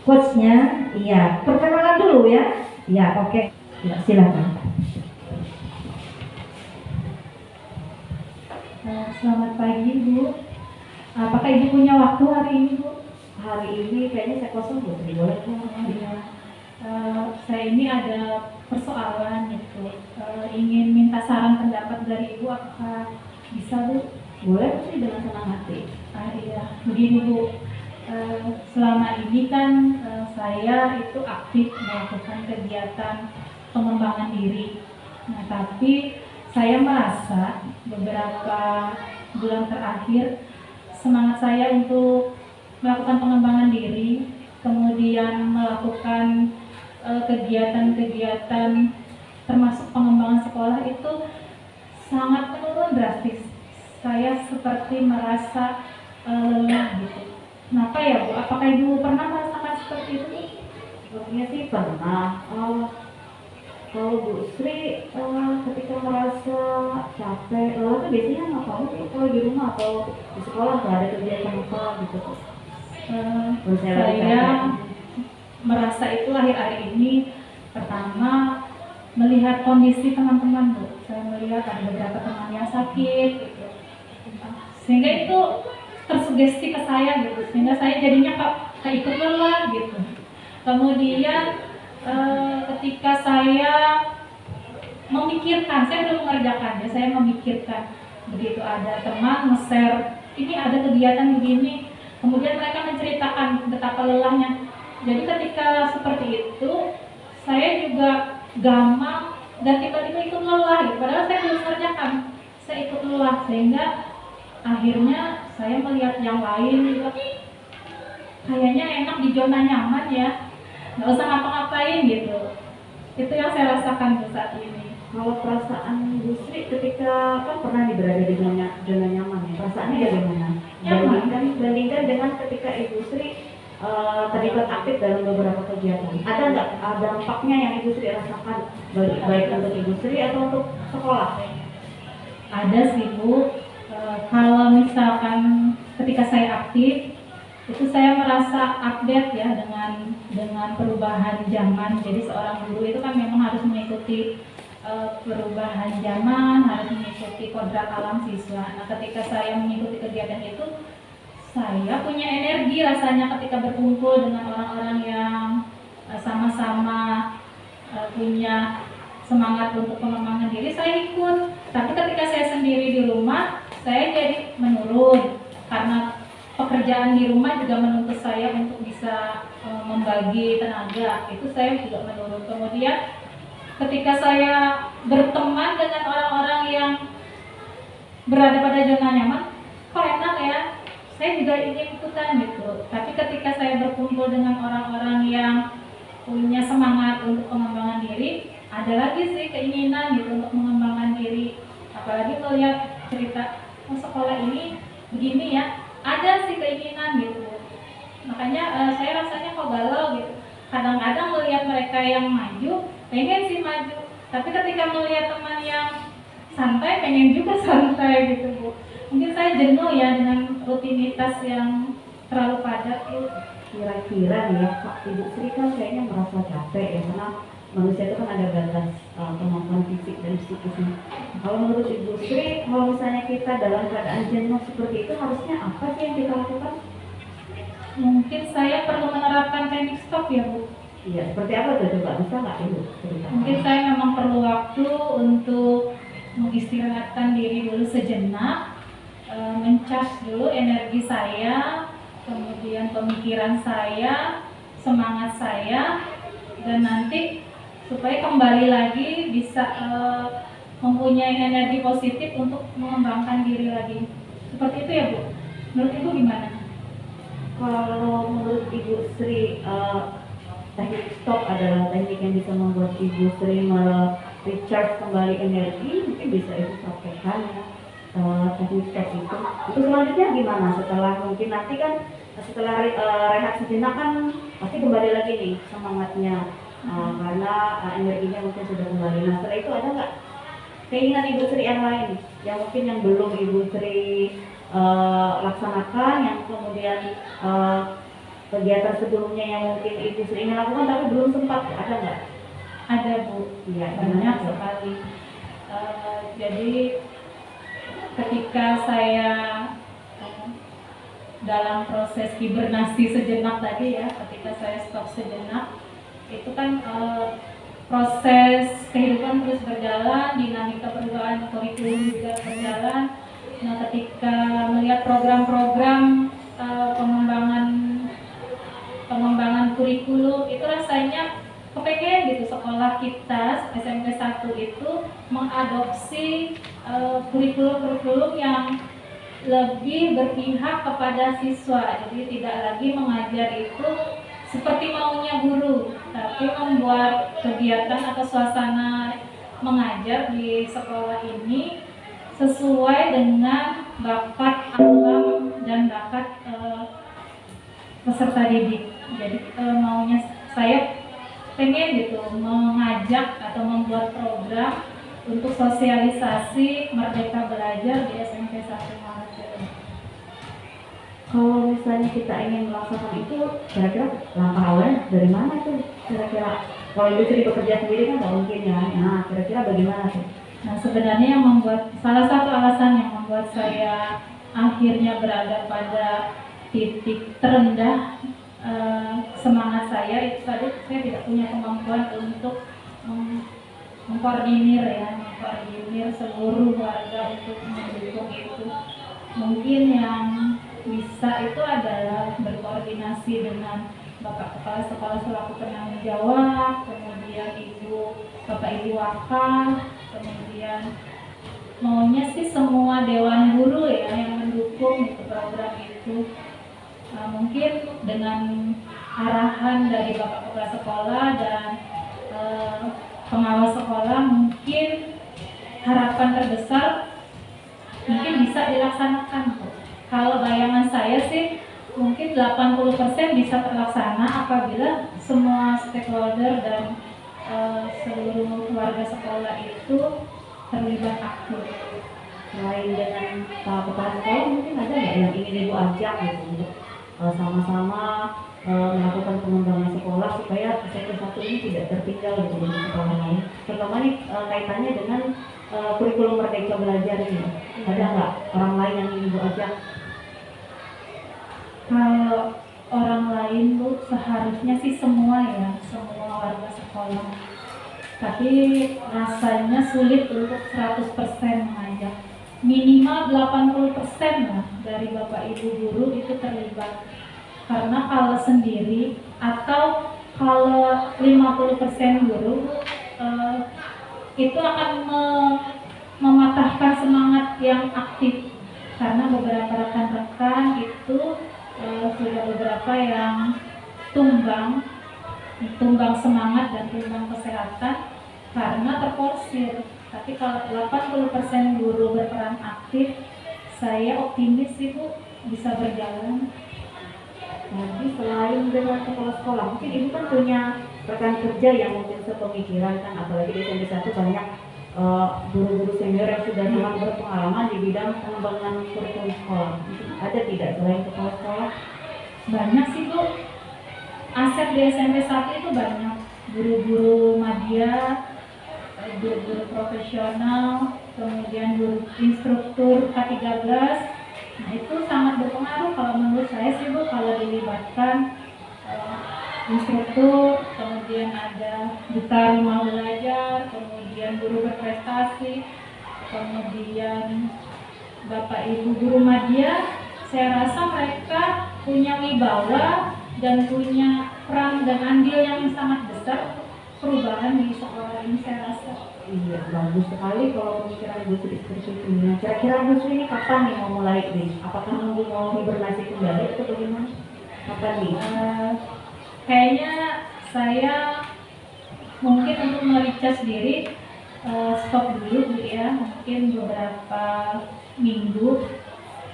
coachnya. Iya, perkenalan dulu ya. Iya, oke. Ya, silakan. Selamat pagi Bu. Apakah Ibu punya waktu hari ini Bu? Hari ini kayaknya saya kosong Bu, boleh Iya. Saya ini ada persoalan gitu. Ingin minta saran pendapat dari Ibu, apakah bisa Bu? Boleh sih, dengan senang hati. Iya, begini Bu. Selama ini kan saya itu aktif melakukan kegiatan pengembangan diri. Nah, tapi saya merasa beberapa bulan terakhir semangat saya untuk melakukan pengembangan diri, kemudian melakukan kegiatan-kegiatan termasuk pengembangan sekolah itu sangat menurun drastis. Saya seperti merasa lelah gitu. Kenapa ya Bu? Apakah Ibu pernah merasakan seperti itu? Sebenarnya sih pernah. Kalau Bu Sri ketika merasa capek, lelah tuh biasanya ngapain sih kalau di rumah atau di sekolah, nggak ada kegiatan apa gitu? Saya merasa itu akhir-akhir ini, pertama melihat kondisi teman-teman Bu. Saya melihat ada beberapa teman yang sakit gitu. Sehingga itu tersugesti ke saya gitu, sehingga saya jadinya ikut lelah gitu. Kemudian ketika saya memikirkan, saya belum mengerjakannya, saya memikirkan begitu ada teman nge-share ini ada kegiatan begini, kemudian mereka menceritakan betapa lelahnya. Jadi ketika seperti itu saya juga gampang dan tiba-tiba ikut lelah gitu. Padahal saya belum mengerjakan, saya ikut lelah, sehingga akhirnya saya melihat yang lain juga kayaknya enak di zona nyaman ya, nggak usah ngapa-ngapain gitu. Itu yang saya rasakan saat ini. Kalau perasaan Bu Sri ketika kan pernah berada di zona nyaman ya, perasaannya bagaimana? Bandingkan dengan ketika Ibu Sri terlibat aktif dalam beberapa kegiatan. Ada nggak dampaknya yang Ibu Sri rasakan, baik untuk Ibu Sri atau untuk sekolah? Ada sih Bu. Kalau misalkan ketika saya aktif itu saya merasa update ya dengan perubahan zaman. Jadi seorang guru itu kan memang harus mengikuti perubahan zaman, harus mengikuti kodrat alam siswa. Nah, ketika saya mengikuti kegiatan itu, saya punya energi rasanya ketika berkumpul dengan orang-orang yang sama-sama punya semangat untuk pengembangan diri, saya ikut. Tapi ketika saya sendiri di rumah, saya jadi menurun karena pekerjaan di rumah juga menuntut saya untuk bisa membagi tenaga. Itu saya juga menurun. Kemudian ketika saya berteman dengan orang-orang yang berada pada zona nyaman, kok enak ya, saya juga ingin ikutan gitu. Tapi ketika saya berkumpul dengan orang-orang yang punya semangat untuk pengembangan diri, ada lagi sih keinginan gitu untuk mengembangkan diri. Apalagi melihat cerita sekolah ini begini ya, ada sih keinginan gitu. Makanya saya rasanya kok galau gitu. Kadang-kadang melihat mereka yang maju, pengen sih maju. Tapi ketika melihat teman yang santai, pengen juga santai gitu Bu. Mungkin saya jenuh ya dengan rutinitas yang terlalu padat Bu. Kira-kira nih ya, Pak Ibu Sri kan kayaknya merasa capek ya, karena manusia itu kan ada batas kemampuan fisik dan psikisnya. Kalau menurut Ibu Sri, kalau misalnya kita dalam keadaan jenuh seperti itu, harusnya apa sih yang kita lakukan? Mungkin saya perlu menerapkan teknik stop ya Bu. Iya, seperti apa tuh coba, bisa nggak Ibu cerita? Mungkin saya memang perlu waktu untuk mengistirahatkan diri dulu sejenak, mencas dulu energi saya, kemudian pemikiran saya, semangat saya, dan nanti supaya kembali lagi bisa mempunyai energi positif untuk mengembangkan diri lagi. Seperti itu ya Bu. Menurut Ibu gimana? Kalau menurut Ibu Sri, teknik stop adalah teknik yang bisa membuat Ibu Sri recharge kembali energi, mungkin bisa Ibu sampaikan ya. Teknik stop itu selanjutnya gimana setelah mungkin nanti kan setelah rehat sejenak kan pasti kembali lagi nih semangatnya karena energinya mungkin sudah kembali. Nah setelah itu ada nggak keinginan Ibu Sri yang lain yang mungkin yang belum Ibu Sri laksanakan, yang kemudian kegiatan sebelumnya yang mungkin Ibu Sri ingin lakukan tapi belum sempat, ada nggak? Ada Bu, Iya, banyak gimana? sekali. Jadi ketika saya eh, dalam proses hibernasi sejenak tadi ya, ketika saya stop sejenak, itu kan proses kehidupan terus berjalan, dinamika perubahan kurikulum juga berjalan. Nah, ketika melihat program-program pengembangan kurikulum itu rasanya kepengen gitu sekolah kita SMP 1 itu mengadopsi kurikulum-kurikulum yang lebih berpihak kepada siswa. Jadi tidak lagi mengajar itu seperti maunya guru, tapi membuat kegiatan atau suasana mengajar di sekolah ini sesuai dengan bakat alam dan bakat peserta didik. Jadi maunya saya pengen gitu mengajak atau membuat program untuk sosialisasi Merdeka Belajar di SMP 1 Maret. Kalau misalnya kita ingin melaksanakan itu, kira-kira langkah awalnya dari mana tuh? Kira-kira kalau Ibu Sri bekerja sendiri kan nggak mungkin ya. Nah, kira-kira bagaimana tuh? Nah, sebenarnya yang membuat salah satu alasan yang membuat saya akhirnya berada pada titik terendah semangat saya itu tadi, saya tidak punya kemampuan untuk mengkoordinir seluruh warga untuk mendukung itu. Mungkin yang bisa itu adalah berkoordinasi dengan Bapak Kepala Sekolah selaku penanggung jawab, kemudian Bapak Ibu Wakaf, kemudian maunya sih semua dewan guru ya yang mendukung itu program itu. Mungkin dengan arahan dari Bapak Kepala Sekolah dan pengawas sekolah, mungkin harapan terbesar mungkin bisa dilaksanakan. Kalau bayangan saya sih mungkin 80% bisa terlaksana apabila semua stakeholder dan seluruh warga sekolah itu terlibat aktif. Selain dengan kepala sekolah, mungkin ada nggak yang ingin Ibu ajak gitu untuk sama-sama melakukan pengembangan sekolah supaya SMP 1 ini tidak tertinggal gitu dengan sekolah lain. Terutama nih kaitannya dengan kurikulum Merdeka Belajar ini. Ada nggak orang lain yang ingin Ibu ajak? Kalau orang lain Bu, seharusnya sih semua warga sekolah. Tapi rasanya sulit untuk 100% mengajak. Minimal 80% lah dari Bapak Ibu guru itu terlibat. Karena kalau sendiri atau kalau 50% guru itu akan mematahkan semangat yang aktif. Karena beberapa rekan-rekan itu sudah beberapa yang tumbang semangat dan tumbang kesehatan karena terporsir. Tapi kalau 80% guru berperan aktif, saya optimis itu bisa berjalan. Jadi selain dengan kepala sekolah, mungkin Ibu kan punya rekan kerja yang mungkin sepemikiran kan, apalagi di SMP 1 banyak guru-guru senior yang sudah sangat berpengalaman di bidang pengembangan kurikulum sekolah. Ada tidak selain kepala sekolah? Banyak sih Bu. Aset di SMP 1 itu banyak. Guru-guru madya, guru-guru profesional, kemudian guru instruktur K13. Nah, itu sangat berpengaruh kalau menurut saya sih Bu, kalau dilibatkan instruktur, kemudian ada duta rumah belajar, kemudian guru berprestasi, kemudian Bapak Ibu guru madya. Saya rasa mereka punya wibawa dan punya peran dan andil yang sangat besar perubahan di sekolah ini, saya rasa. Iya, bagus sekali kalau pemikiran Ibu Sri seperti itu. Nah, kira-kira Ibu Sri ini kapan nih mau mulai nih? Apakah nunggu mau hibernasi kembali atau bagaimana? Kapan nih? Kayaknya saya mungkin untuk mericas diri stop dulu Bu ya, mungkin beberapa minggu,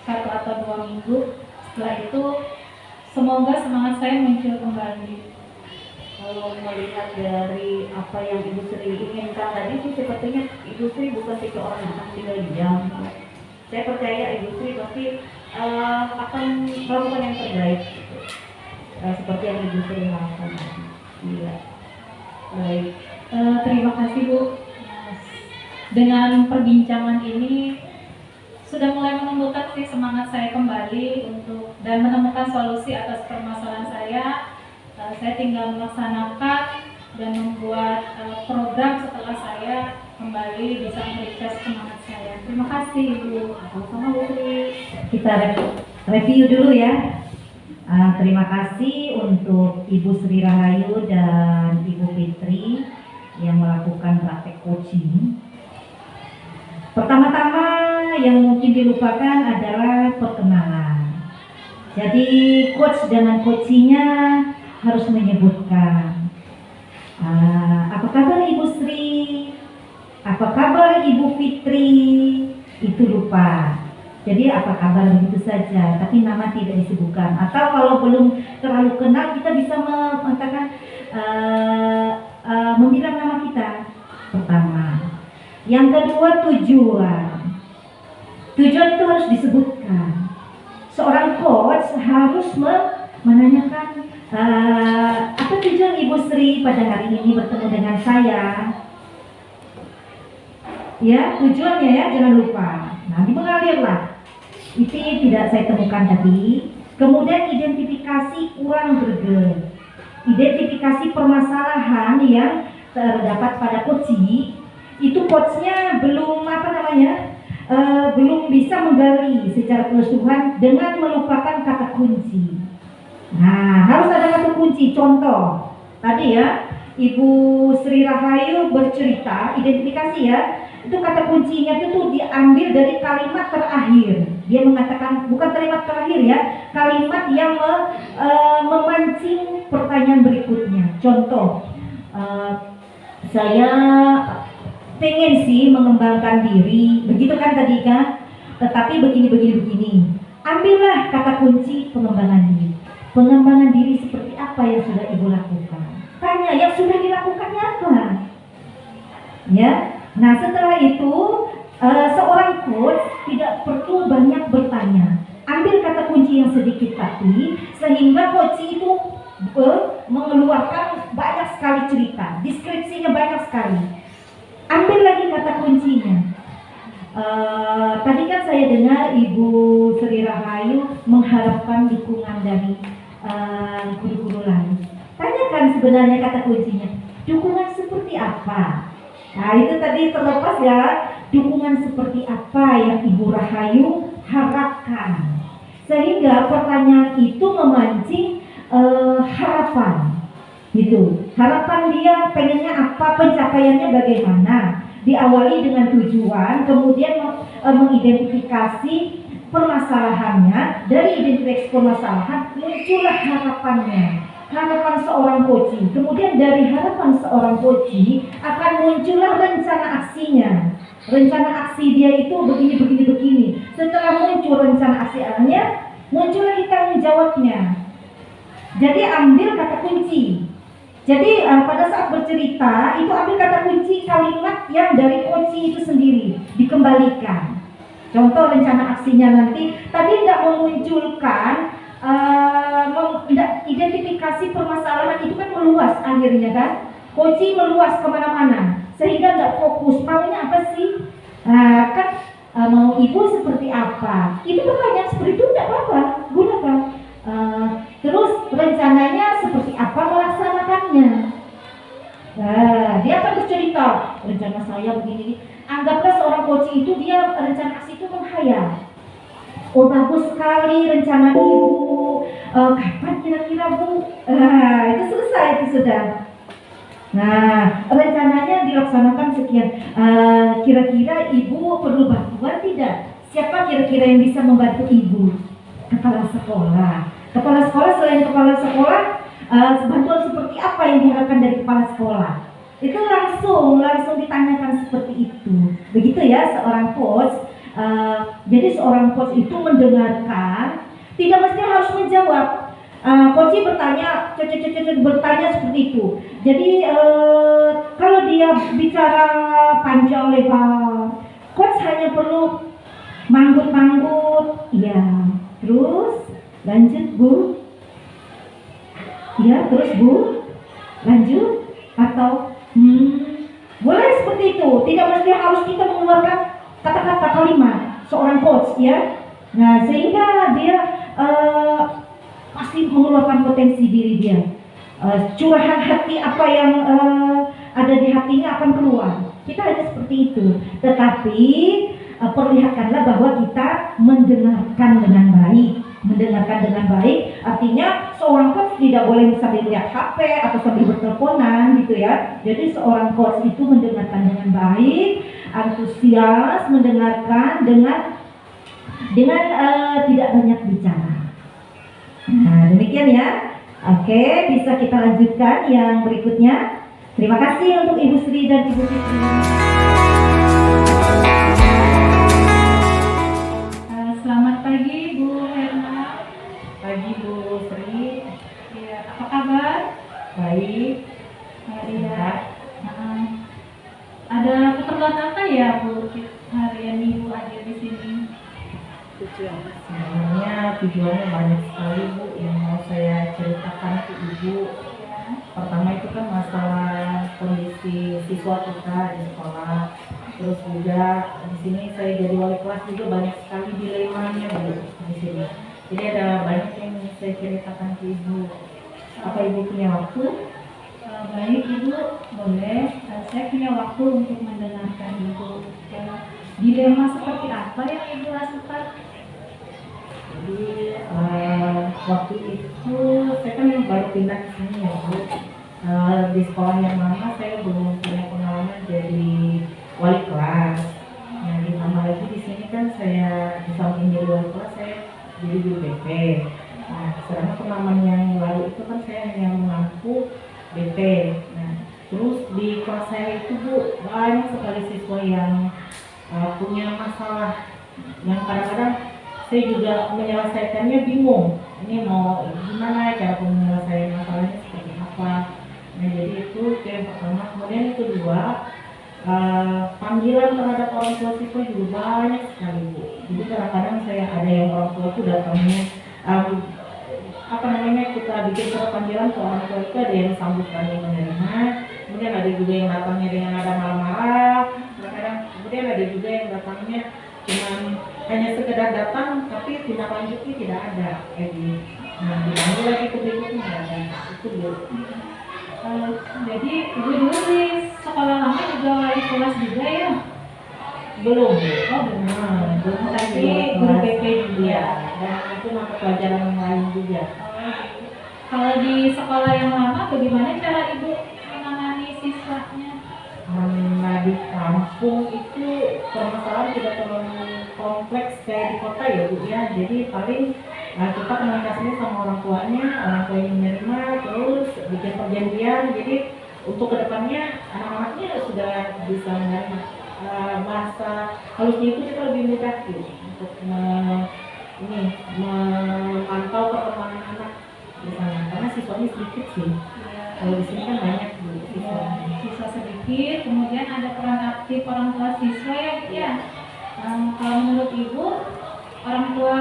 1 atau 2 minggu. Setelah itu semoga semangat saya muncul kembali. Kalau melihat dari apa yang Ibu Sri inginkan tadi sih sepertinya Ibu Sri bukan tipe orang yang akan tinggal diam. Saya percaya Ibu Sri pasti akan melakukan yang terbaik. seperti yang Ibu Sri lakukan. Iya. Baik. Terima kasih Bu. Dengan perbincangan ini sudah mulai menumbuhkan sih semangat saya kembali untuk dan menemukan solusi atas permasalahan saya. Saya tinggal melaksanakan dan membuat program setelah saya kembali bisa merefresh semangat saya. Terima kasih Ibu. Sama-sama Bu Sri. Kita review dulu ya. Terima kasih untuk Ibu Sri Rahayu dan Ibu Fitri yang melakukan praktek coaching. Pertama-tama yang mungkin dilupakan adalah perkenalan. Jadi coach dengan coachingnya harus menyebutkan apa kabar Ibu Sri, apa kabar Ibu Fitri, itu lupa. Jadi apa kabar begitu saja, tapi nama tidak disebutkan. Atau kalau belum terlalu kenal, kita bisa mengatakan membilang nama kita pertama. Yang kedua tujuan. Tujuan itu harus disebutkan. Seorang coach harus menanyakan apa tujuan Ibu Sri pada hari ini bertemu dengan saya. Ya, tujuannya ya, jangan lupa. Nanti mengalirlah. Itu tidak saya temukan tadi. Kemudian identifikasi kurang greget. Identifikasi permasalahan yang terdapat pada coaching. Itu coachnya belum belum bisa menggali secara keseluruhan dengan melupakan kata kunci. Nah, harus ada kata kunci. Contoh, tadi ya, Ibu Sri Rahayu bercerita, identifikasi ya, itu kata kuncinya itu tuh diambil dari kalimat terakhir. Dia mengatakan, bukan kalimat terakhir ya, kalimat yang memancing pertanyaan berikutnya. Contoh, saya pengen sih mengembangkan diri, begitu kan tadi kan, tetapi begini. Ambillah kata kunci pengembangan diri. Pengembangan diri seperti apa yang sudah Ibu lakukan? Tanya yang sudah dilakukannya apa? Ya. Nah, setelah itu seorang coach tidak perlu banyak bertanya. Ambil kata kunci yang sedikit tadi, sehingga coach itu mengeluarkan banyak sekali cerita, deskripsinya banyak sekali. Ambil lagi kata kuncinya. Tadi kan saya dengar Ibu Sri Rahayu mengharapkan dukungan dari guru-guru lain. Tanyakan sebenarnya kata kuncinya. Dukungan seperti apa? Nah, itu tadi terlepas ya, dukungan seperti apa yang Ibu Rahayu harapkan. Sehingga pertanyaan itu memancing harapan. Gitu. Harapan dia pengennya apa, pencapaiannya bagaimana. Diawali dengan tujuan, kemudian mengidentifikasi permasalahannya. Dari identifikasi permasalahan muncullah harapannya, harapan seorang coaching. Kemudian dari harapan seorang coaching akan muncullah rencana aksinya. Rencana aksi dia itu begini. Setelah muncul rencana aksinya, muncul lagi tanggung jawabnya. Jadi ambil kata kunci. Jadi pada saat bercerita itu ambil kata kunci kalimat yang dari kunci itu sendiri, dikembalikan. Contoh rencana aksinya nanti tadi tidak memunculkan identifikasi permasalahan, itu kan meluas akhirnya kan. Kunci meluas kemana-mana sehingga tidak fokus. Maunya apa sih? Mau ibu seperti apa? Itu pertanyaan seperti itu tidak apa-apa, gunakan. Terus rencananya seperti apa melaksanakannya? Dia akan bercerita, rencana saya begini. Anggaplah seorang coaching itu dia rencana aksi itu menghayal. Oh, bagus sekali rencana ibu. Kapan kira-kira Bu? Itu selesai, itu sudah. Nah, rencananya dilaksanakan sekian. Kira-kira ibu perlu bantuan tidak? Siapa kira-kira yang bisa membantu ibu? Kepala sekolah. Kepala sekolah, selain kepala sekolah, bantuan seperti apa yang diharapkan dari kepala sekolah? Itu langsung ditanyakan seperti itu. Begitu ya seorang coach. Jadi seorang coach itu mendengarkan, tidak mesti harus menjawab. Coach bertanya seperti itu. Jadi kalau dia bicara panjang lebar, coach hanya perlu manggut-manggut, ya. Terus lanjut Bu. Ya, terus Bu, lanjut atau boleh seperti itu. Tidak mesti harus kita mengeluarkan kata-kata kalimat seorang coach ya. Nah, sehingga dia pasti mengeluarkan potensi diri dia. Curahan hati apa yang ada di hatinya akan keluar. Kita hanya seperti itu. Tetapi perlihatkanlah bahwa kita mendengarkan dengan baik. Mendengarkan dengan baik artinya seorang coach tidak boleh sambil lihat HP atau sambil berteleponan gitu ya. Jadi seorang coach itu mendengarkan dengan baik, antusias, mendengarkan dengan tidak banyak bicara. Nah, demikian ya. Oke, bisa kita lanjutkan yang berikutnya. Terima kasih untuk Ibu Sri dan Ibu Fitri. Selamat pagi Bu Herna. Pagi Bu Sri. Ya, apa kabar? Baik. Iya. Ada keperluan apa ya Bu harian Ibu hadir di sini? Sebenarnya tujuannya banyak sekali Bu yang mau saya ceritakan ke Ibu. Pertama itu kan masalah kondisi siswa kita di sekolah. Terus juga di sini saya jadi wali kelas juga banyak sekali dilemanya Bu di sini. Jadi ada banyak yang saya ceritakan ke Ibu. Apa Ibu punya waktu? Baik Ibu, boleh. Saya punya waktu untuk mendengarkan Ibu. Dilema seperti apa yang Ibu rasakan? Jadi waktu itu saya kan baru pindah ke sini ya Bu. Di sekolah yang lama saya belum punya pengalaman jadi wali kelas. Nah, ditambah lagi di sini kan saya di samping jadi wali kelas saya jadi guru BP. Nah, sedangkan pengalaman yang lalu itu kan saya hanya mengaku BP. Nah, terus di kelas saya itu Bu banyak sekali siswa yang punya masalah yang kadang-kadang saya juga menyelesaikannya bingung. Ini mau gimana cara menyelesaikan masalahnya seperti apa. Nah, jadi itu yang pertama. Kemudian yang kedua, panggilan terhadap orang tua siswa juga banyak sekali Bu. Jadi kadang-kadang saya ada yang orang tua itu datangnya kita bikin surat panggilan ke orang tua itu ada yang sambutan yang menerima, kemudian ada juga yang datangnya dengan nada marah-marah, kadang-kadang kemudian ada juga yang datangnya cuman hanya sekedar datang tapi tindak lanjutnya tidak ada kayak gitu. Nah, dipanggil lagi ke berikutnya nggak ada. Itu Bu. Jadi Ibu dulu di sekolah lama juga wali kelas juga ya? Belum Bu. Oh belum. Belum Tapi guru BP juga dan itu mata pelajaran yang lain juga. Kalau di sekolah yang lama bagaimana cara Ibu menangani siswanya? Nah, di kampung itu permasalahan tidak terlalu kompleks kayak di kota ya Bu ya. Jadi paling kita komunikasinya sama orang tuanya yang menerima, terus bikin perjanjian. Jadi untuk kedepannya anak-anaknya sudah bisa menerima bahasa halusnya itu kita lebih mudah gitu untuk memantau perkembangan anak di sana karena siswanya sedikit sih. Kalau di sini kan banyak Bu Siswa sedikit, kemudian ada peran aktif orang tua siswa ya Bu ya. Kalau menurut Ibu, orang tua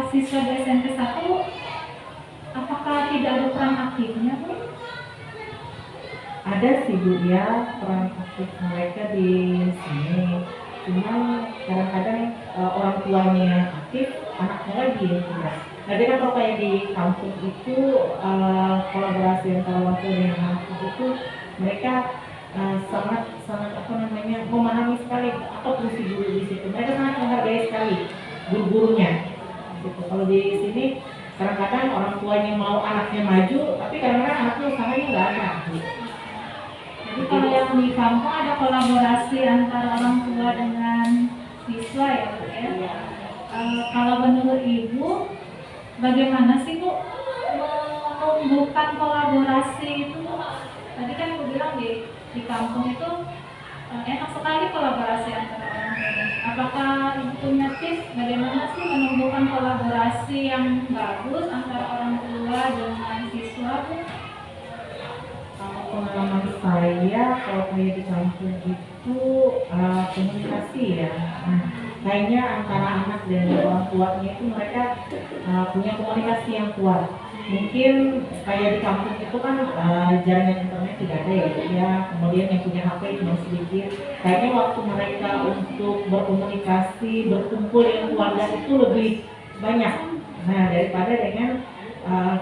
siswa di SMP 1 apakah tidak ada peran aktifnya Bu? Ada sih Bu ya peran aktif mereka di sini. Cuma kadang-kadang orang tuanya yang aktif, anaknya lagi yang tidak. Jadi kan kalau kayak di kampung itu kolaborasi antara orang tua dan anak itu mereka sangat memahami sekali apa fungsi guru di situ. Mereka sangat menghargai sekali guru-gurunya. Gitu. Kalau di sini kadang-kadang orang tuanya mau anaknya maju, tapi kadang-kadang anaknya usahanya nggak ada. Jadi kalau yang di kampung ada kolaborasi antara orang tua dengan siswa ya Bu ya. Kalau menurut Ibu, bagaimana sih Bu menumbuhkan kolaborasi itu? Tadi kan Ibu bilang di kampung itu enak sekali kolaborasi antara orang tua dan siswa. Apakah Ibu punya tips bagaimana sih menumbuhkan kolaborasi yang bagus antara orang tua dengan siswa Bu? Pengalaman saya kalau kayak di kampung itu komunikasi ya. Kayaknya antara anak dan orang tuanya itu mereka punya komunikasi yang kuat. mungkin kayak di kampung itu kan jaringan internet tidak ada ya, Bu, ya. Kemudian yang punya HP cuma sedikit. Kayaknya waktu mereka untuk berkomunikasi, berkumpul dengan keluarga itu lebih banyak. Nah, daripada dengan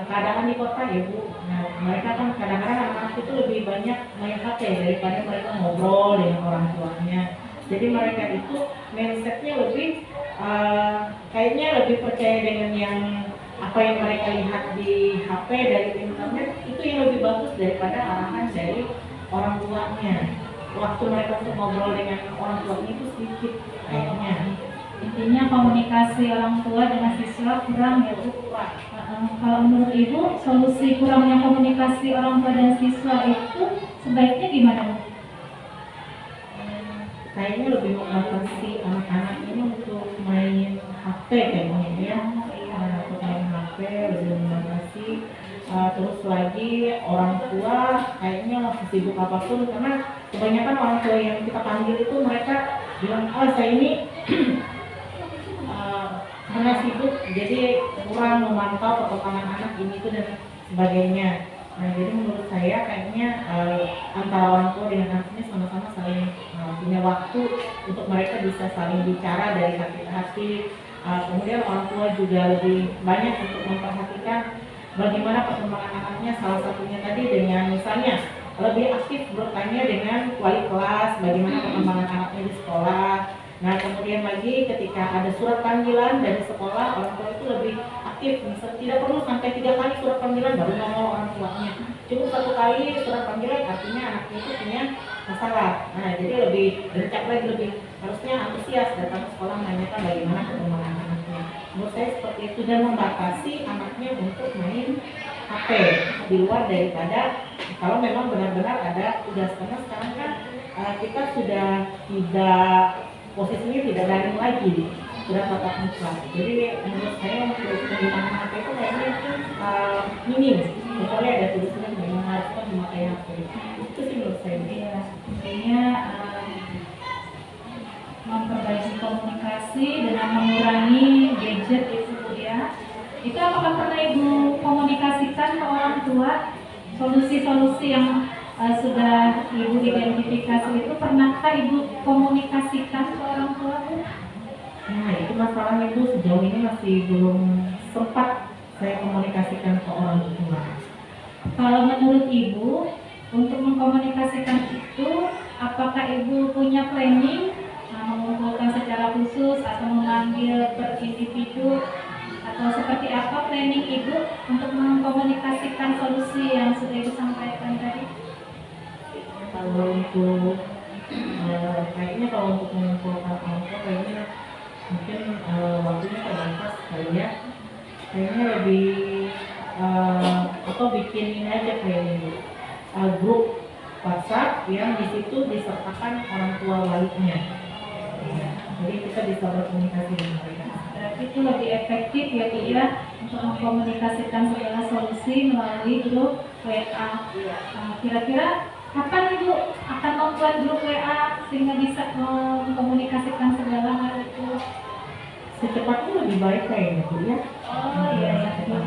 keadaan di kota ya, Bu. Nah, mereka kan kadang-kadang anak-anak itu lebih banyak main HP daripada mereka ngobrol dengan orang tuanya. Jadi mereka itu mindsetnya lebih kayaknya lebih percaya dengan yang apa yang mereka lihat di HP dari internet itu yang lebih bagus daripada arahan dari orang tuanya. Waktu mereka untuk ngobrol dengan orang tuanya itu sedikit kayaknya. Intinya komunikasi orang tua dengan siswa kurang ya Bu. Kalau menurut Ibu, solusi kurangnya komunikasi orang tua dan siswa itu sebaiknya gimana Bu? Kayaknya lebih membatasi anak-anak ini untuk main HP kayaknya ya. Untuk main HP lebih membatasi. Terus lagi orang tua kayaknya masih sibuk apapun, karena kebanyakan orang tua yang kita panggil itu mereka bilang, saya ini karena sibuk jadi kurang memantau perkembangan anak ini itu dan sebagainya. Nah, jadi menurut saya kayaknya antara orang tua dengan anaknya sama-sama saling punya waktu untuk mereka bisa saling bicara dari hati ke hati. Kemudian orang tua juga lebih banyak untuk memperhatikan bagaimana perkembangan anaknya, salah satunya tadi dengan misalnya lebih aktif bertanya dengan wali kelas bagaimana perkembangan anaknya di sekolah. Nah, kemudian lagi ketika ada surat panggilan dari sekolah, orang tua itu lebih aktif. Misal, tidak perlu sampai 3 kali surat panggilan baru ngomong orang tuanya. Cukup 1 kali surat panggilan artinya anaknya itu punya masalah. Nah, jadi lebih gercep lagi, lebih harusnya antusias datang ke sekolah menanyakan bagaimana perkembangan anaknya. Menurut saya seperti itu, dan membatasi anaknya untuk main HP di luar daripada kalau memang benar-benar ada tugas. Karena sekarang kan kita sudah tidak posisinya tidak daring lagi, sudah tatap muka. Jadi menurut saya untuk penggunaan HP itu kayaknya minim. Kecuali ada tulisan memang harus memakai HP. Itu sih menurut saya. Iya, intinya memperbaiki komunikasi dengan mengurangi gadget itu Bu ya. Itu apakah pernah Ibu komunikasikan ke orang tua solusi-solusi yang sudah Ibu identifikasi itu, pernahkah Ibu komunikasikan ke orang tua Bu? Nah, itu masalahnya Bu, sejauh ini masih belum sempat saya komunikasikan ke orang tua. Kalau menurut Ibu, untuk mengkomunikasikan itu, apakah Ibu punya planning mengumpulkan secara khusus atau memanggil per individu, atau seperti apa planning Ibu untuk mengkomunikasikan solusi yang sudah Ibu sampaikan tadi? Kalau untuk kayaknya kalau untuk mengumpulkan orang tua kayaknya mungkin waktunya terbatas kali ya. Kayaknya lebih atau bikin ini aja kayaknya grup WhatsApp yang di situ disertakan orang tua walinya. Jadi kita bisa berkomunikasi dengan mereka. Berarti itu lebih efektif ya Bu ya, untuk mengkomunikasikan segala solusi melalui grup WA. Kira-kira kapan Ibu akan membuat grup WA sehingga bisa mengkomunikasikan segala hal itu? Secepatnya lebih baik kayaknya Bu ya. Oh iya ya.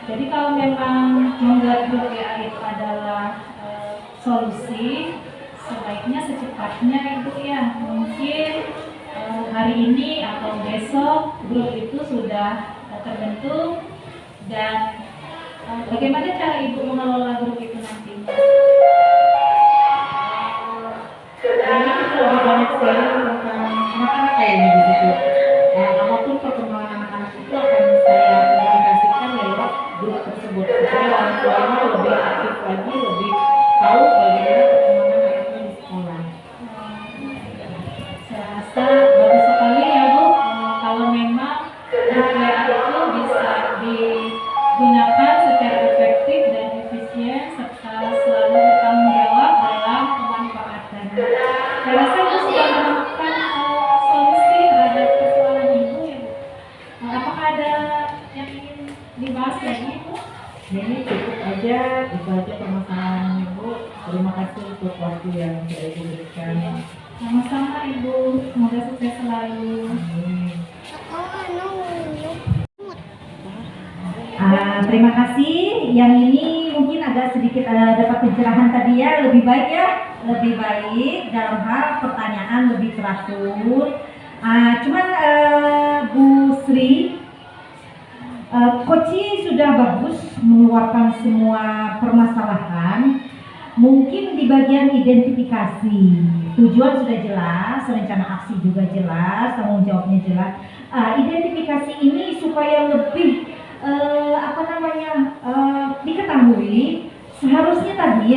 Jadi kalau memang membuat grup WA itu adalah solusi, sebaiknya secepatnya Ibu ya. Mungkin hari ini atau besok grup itu sudah terbentuk, dan bagaimana cara Ibu mengelola grup itu nantinya? Kayaknya kita lebih banyak sharing tentang anak-anak kayaknya di situ. Apapun perkembangan anak-anak itu akan saya komunikasikan lewat grup tersebut supaya orang tuanya lebih aktif lagi, lebih tahu bagaimana perkembangan anaknya di sekolah. Saya rasa bagus sekali ya Bu, kalau memang grup WA itu bisa digunakan secara efektif dan efisien serta selalu bertanggung jawab dalam pemanfaatan. Saya rasa Ibu sudah menemukan solusi terhadap persoalan Ibu ya Bu. Apakah ada yang ingin dibahas lagi Bu? Ini cukup aja, itu aja permasalahan Ibu. Terima kasih untuk waktu yang sudah Ibu berikan. Sama-sama Ibu, semoga sukses selalu. Amin. Oh, no. Terima kasih. Yang ini mungkin agak sedikit dapat pencerahan tadi ya, lebih baik ya, lebih baik dalam hal pertanyaan lebih teratur. Cuman Bu Sri, Koci sudah bagus mengeluarkan semua permasalahan. Mungkin di bagian identifikasi, tujuan sudah jelas, rencana aksi juga jelas, tanggung jawabnya jelas. Identifikasi ini supaya lebih diketahui, seharusnya tadi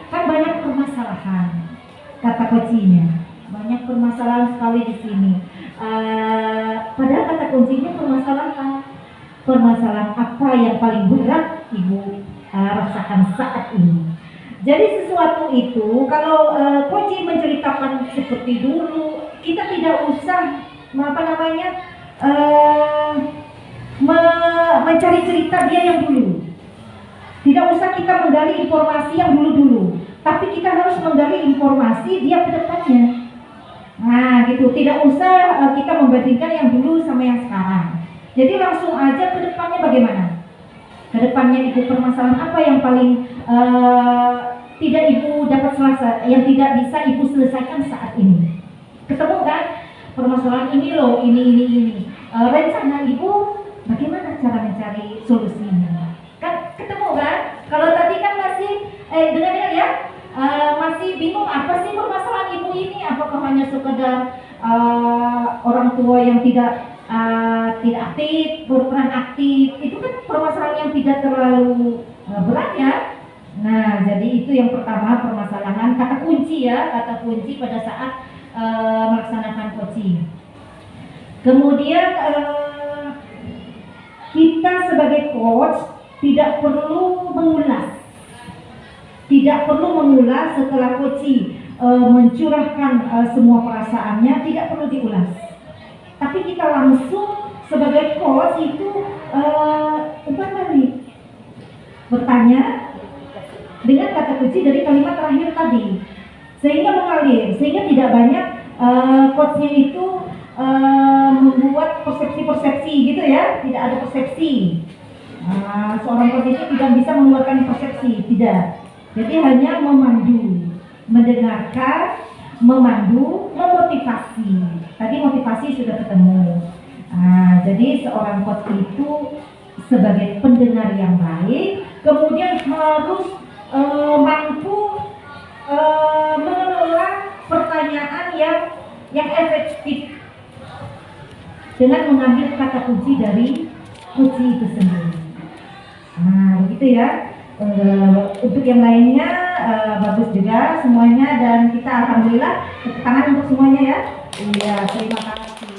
kan banyak permasalahan, kata kuncinya, banyak permasalahan sekali di sini. Padahal kata kuncinya permasalahan apa yang paling berat Ibu rasakan saat ini. Jadi sesuatu itu kalau Koji menceritakan seperti dulu, kita tidak usah mencari cerita dia yang dulu. Tidak usah kita menggali informasi yang dulu-dulu, tapi kita harus menggali informasi dia ke depannya. Nah gitu, tidak usah kita membandingkan yang dulu sama yang sekarang. Jadi langsung aja ke depannya bagaimana? Ke depannya Ibu, permasalahan apa yang paling tidak Ibu dapat yang tidak bisa Ibu selesaikan saat ini? Ketemu kan? Permasalahan ini loh, ini. Rencana Ibu bagaimana cara mencari solusinya? Kan ketemu kan? Kalau tadi kan masih dengar ya, masih bingung apa sih permasalahan Ibu ini? Apakah hanya sekedar orang tua yang tidak aktif, berperan aktif? Itu kan permasalahan yang tidak terlalu berat ya. Nah, jadi itu yang pertama, permasalahan kata kunci pada saat melaksanakan coaching. Kemudian kita sebagai coach tidak perlu mengulas setelah coaching mencurahkan semua perasaannya, tidak perlu diulas. Tapi kita langsung sebagai coach itu bertanya dengan kata kunci dari kalimat terakhir tadi, sehingga mengalir, sehingga tidak banyak coachnya itu membuat persepsi gitu ya, tidak ada persepsi. Seorang coach itu tidak bisa mengeluarkan persepsi, tidak. Jadi hanya memandu, mendengarkan, memandu, memotivasi. Tadi motivasi sudah ketemu. Jadi seorang coach itu sebagai pendengar yang baik, kemudian harus mampu mengelola pertanyaan yang efektif dengan mengambil kata kunci dari kunci itu sendiri. Begitu ya. Untuk yang lainnya bagus juga semuanya, dan kita alhamdulillah tepuk tangan untuk semuanya ya. Iya, terima kasih.